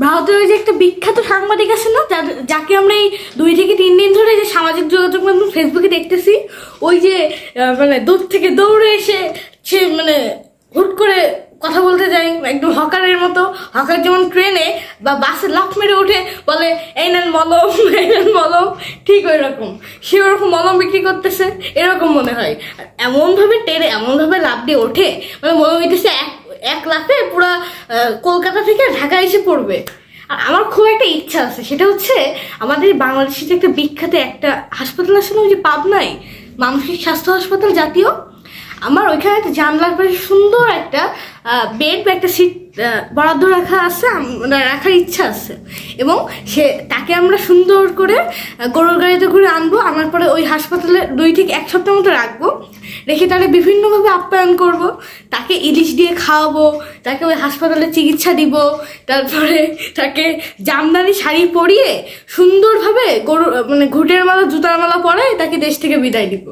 ভারতের ওই যে একটা বিখ্যাত সাংবাদিক আছে না, যাকে আমরা এই 2 থেকে 3 দিন ধরে যে সামাজিক যোগাযোগ মাধ্যম ফেসবুকে দেখতেছি, ওই যে মানে দূর থেকে দৌড়ে এসে সে মানে হুট করে কথা বলতে যায় একদম হকারের মতো। হকার যেমন ট্রেনে বা বাসে লাফ মেরে উঠে বলে এই নেন মলম, এই নেন মলম, ঠিক ওই রকম সে ওরকম মলম বিক্রি করতেছে এরকম মনে হয়। এমনভাবে টেনে এমনভাবে লাফ দিয়ে ওঠে, মানে মনে হইতেছে এক লাফে পুরা কলকাতা থেকে ঢাকা এসে পড়বে। আর আমার খুব একটা ইচ্ছা আছে, সেটা হচ্ছে আমাদের বাংলাদেশে যে একটা বিখ্যাত একটা হাসপাতাল আছে না, ওই যে পাবনায় মানসিক স্বাস্থ্য হাসপাতাল জাতীয়, আমার ওইখানে একটা জানলার পাশে সুন্দর একটা বেড বা একটা সিট বরাদ্দ রাখার ইচ্ছা আছে। এবং তাকে আমরা সুন্দর করে গরুর গাড়িতে ঘুরে আনবো, আনার পরে ওই হাসপাতালে 2 থেকে 1 সপ্তাহ মতো রাখবো, রেখে তাকে বিভিন্নভাবে আপ্যায়ন করব, তাকে ইলিশ দিয়ে খাওয়াবো, তাকে ওই হাসপাতালে চিকিৎসা দিব, তারপরে তাকে জামদানি শাড়ি পরিয়ে সুন্দরভাবে মানে ঘুটের মালা জুতার মালা পরে তাকে দেশ থেকে বিদায় দিব।